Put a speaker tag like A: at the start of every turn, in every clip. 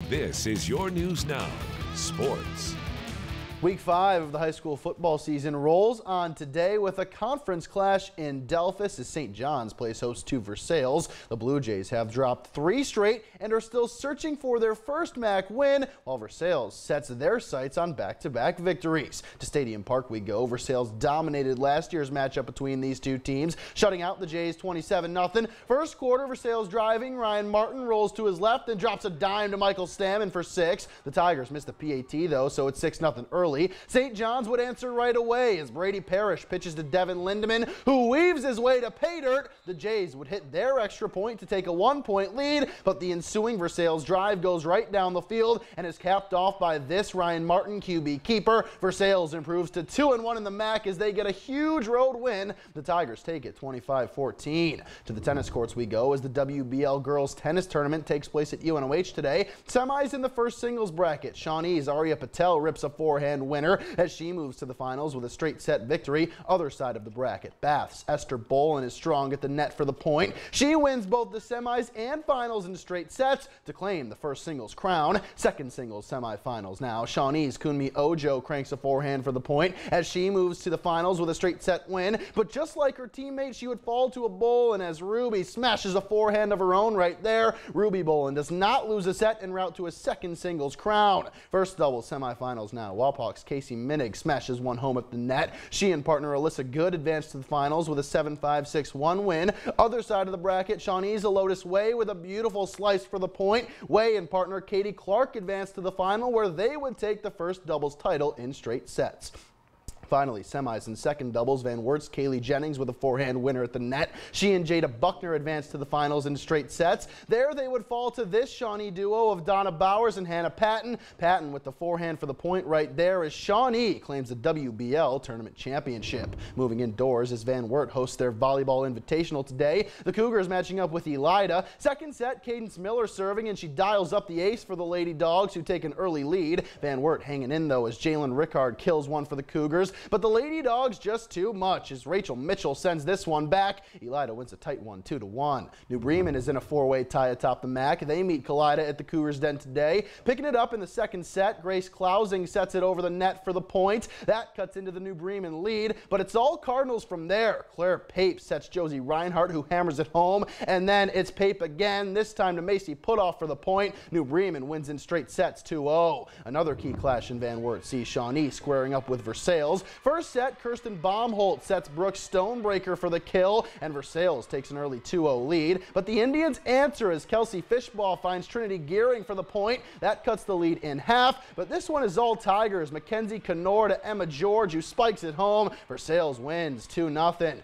A: This is your News Now, Sports.
B: Week 5 of the high school football season rolls on today with a conference clash in Delphos as St. John's plays host to Versailles. The Blue Jays have dropped 3 straight and are still searching for their first MAC win, while Versailles sets their sights on back-to-back victories. To Stadium Park we go. Versailles dominated last year's matchup between these two teams, shutting out the Jays 27-0. First quarter, Versailles driving. Ryan Martin rolls to his left and drops a dime to Michael Stammen for 6. The Tigers missed the PAT though, so it's 6-0 early. St. John's would answer right away as Brady Parrish pitches to Devin Lindeman, who weaves his way to pay dirt. The Jays would hit their extra point to take a 1-point lead, but the ensuing Versailles drive goes right down the field and is capped off by this Ryan Martin QB keeper. Versailles improves to 2-1 in the MAC as they get a huge road win. The Tigers take it 25-14. To the tennis courts we go as the WBL girls tennis tournament takes place at UNOH today. Semis in the first singles bracket. Shawnee's Arya Patel rips a forehand winner as she moves to the finals with a straight set victory. Other side of the bracket, Bath's Esther Bolin is strong at the net for the point. She wins both the semis and finals in straight sets to claim the first singles crown. Second singles semifinals now. Shawnee's Kunmi Ojo cranks a forehand for the point as she moves to the finals with a straight set win. But just like her teammate, she would fall to a bowl, and as Ruby smashes a forehand of her own right there, Ruby Bolin does not lose a set en route to a second singles crown. First doubles semifinals now. Walpock's Casey Minig smashes one home at the net. She and partner Alyssa Good advance to the finals with a 7-5-6-1 win. Other side of the bracket, Shawnee's Lotus Way with a beautiful slice for the point. Way and partner Katie Clark advance to the final where they would take the first doubles title in straight sets. Finally, semis and second doubles, Van Wert's Kaylee Jennings with a forehand winner at the net. She and Jada Buckner advanced to the finals in straight sets. There they would fall to this Shawnee duo of Donna Bowers and Hannah Patton. Patton with the forehand for the point right there as Shawnee claims the WBL tournament championship. Moving indoors as Van Wert hosts their volleyball invitational today. The Cougars matching up with Elida. Second set, Cadence Miller serving, and she dials up the ace for the Lady Dogs who take an early lead. Van Wert hanging in though as Jalen Rickard kills one for the Cougars. But the Lady Dogs just too much as Rachel Mitchell sends this one back. Elida wins a tight one 2-1. New Bremen is in a 4-way tie atop the MAC. They meet Kalida at the Cougars Den today. Picking it up in the second set, Grace Klausing sets it over the net for the point. That cuts into the New Bremen lead, but it's all Cardinals from there. Claire Pape sets Josie Reinhardt, who hammers it home, and then it's Pape again, this time to Macy Putoff for the point. New Bremen wins in straight sets 2-0. Another key clash in Van Wert sees Shawnee squaring up with Versailles. First set, Kirsten Baumholt sets Brooke Stonebreaker for the kill, and Versailles takes an early 2-0 lead. But the Indians answer as Kelsey Fishbaugh finds Trinity Gearing for the point. That cuts the lead in half, but this one is all Tigers. Mackenzie Knorr to Emma George, who spikes it home. Versailles wins 2-0.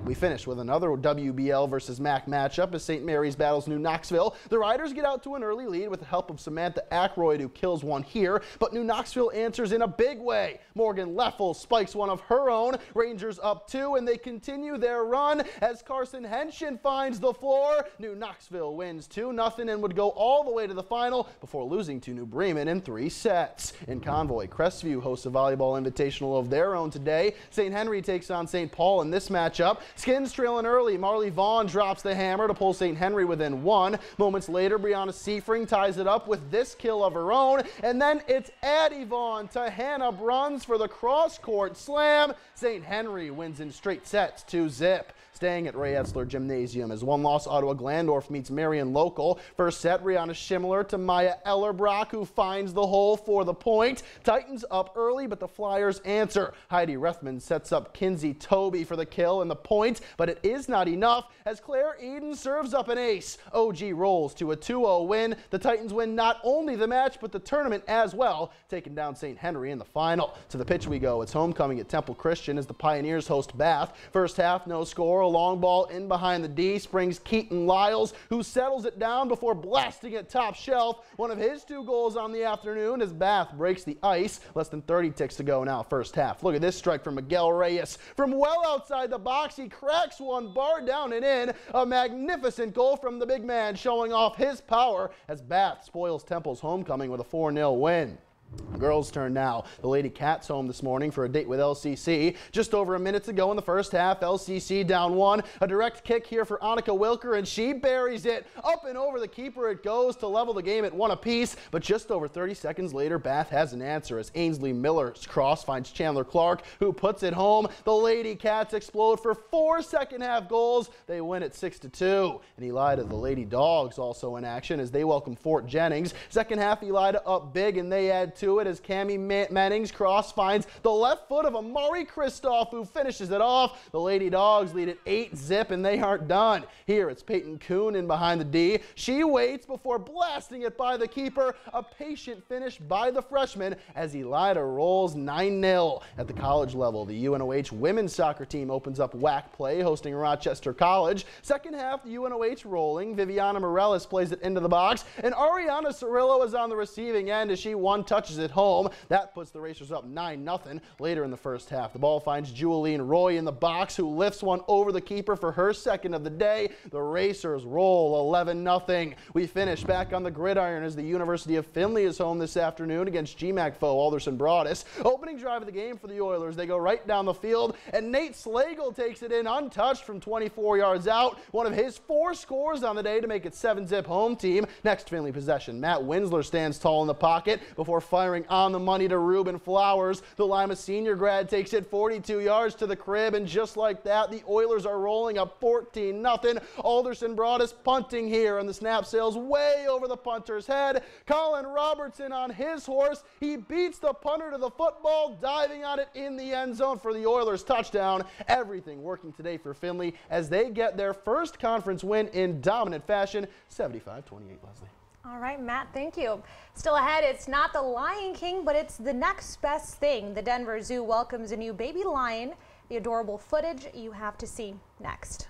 B: We finish with another WBL versus MAC matchup as St. Mary's battles New Knoxville. The Riders get out to an early lead with the help of Samantha Ackroyd, who kills one here, but New Knoxville answers in a big way. Morgan Leffel spikes one of her own. Rangers up 2, and they continue their run as Carson Henshin finds the floor. New Knoxville wins 2-0 and would go all the way to the final before losing to New Bremen in 3 sets. In Convoy, Crestview hosts a volleyball invitational of their own today. St. Henry takes on St. Paul in this matchup. Skins trailing early. Marley Vaughn drops the hammer to pull St. Henry within 1. Moments later, Brianna Seifring ties it up with this kill of her own, and then it's Addie Vaughn to Hannah Bruns for the cross-court slam. St. Henry wins in straight sets 2-0. Staying at Ray Etzler Gymnasium as one-loss Ottawa Glandorf meets Marion Local. First set, Rihanna Schimmeler to Maya Ellerbrock, who finds the hole for the point. Titans up early, but the Flyers answer. Heidi Rethman sets up Kinsey Toby for the kill and the point, but it is not enough as Claire Eden serves up an ace. OG rolls to a 2-0 win. The Titans win not only the match, but the tournament as well, taking down St. Henry in the final. To the pitch we go. It's homecoming at Temple Christian as the Pioneers host Bath. First half, no score. Long ball in behind the D springs Keaton Lyles, who settles it down before blasting it top shelf. One of his 2 goals on the afternoon as Bath breaks the ice. Less than 30 ticks to go now, first half. Look at this strike from Miguel Reyes. From well outside the box, he cracks one bar down and in. A magnificent goal from the big man showing off his power as Bath spoils Temple's homecoming with a 4-0 win. Girls' turn now. The Lady Cats home this morning for a date with LCC. Just over a minute to go in the first half. LCC down 1. A direct kick here for Annika Wilker, and she buries it. Up and over the keeper it goes to level the game at 1 apiece. But just over 30 seconds later, Bath has an answer as Ainsley Miller's cross finds Chandler Clark, who puts it home. The Lady Cats explode for 4 second-half goals. They win at 6-2. And Elida, the Lady Dogs, also in action as they welcome Fort Jennings. Second half, Elida up big, and they add to it as Cammie Manning's cross finds the left foot of Amari Kristoff, who finishes it off. The Lady Dogs lead at 8-0, and they aren't done. Here it's Peyton Kuhn in behind the D. She waits before blasting it by the keeper. A patient finish by the freshman as Elida rolls 9-0. At the college level, the UNOH women's soccer team opens up WAC play, hosting Rochester College. Second half, the UNOH rolling. Viviana Morales plays it into the box, and Ariana Cirillo is on the receiving end as she one-touches it home. That puts the Racers up 9-0 later in the first half. The ball finds Julienne Roy in the box, who lifts one over the keeper for her second of the day. The Racers roll 11-0. We finish back on the gridiron as the University of Findlay is home this afternoon against GMAC foe Alderson Broaddus. Opening drive of the game for the Oilers. They go right down the field, and Nate Slagle takes it in untouched from 24 yards out. One of his 4 scores on the day to make it 7-0 home team. Next Findlay possession. Matt Winsler stands tall in the pocket before firing on the money to Ruben Flowers. The Lima senior grad takes it 42 yards to the crib, and just like that, the Oilers are rolling up 14-0. Alderson Broaddus punting here, and the snap sails way over the punter's head. Colin Robertson on his horse. He beats the punter to the football, diving on it in the end zone for the Oilers touchdown. Everything working today for Findlay as they get their first conference win in dominant fashion, 75-28, Leslie.
C: All right, Matt, thank you. Still ahead, it's not the Lion King, but it's the next best thing. The Denver Zoo welcomes a new baby lion. The adorable footage you have to see next.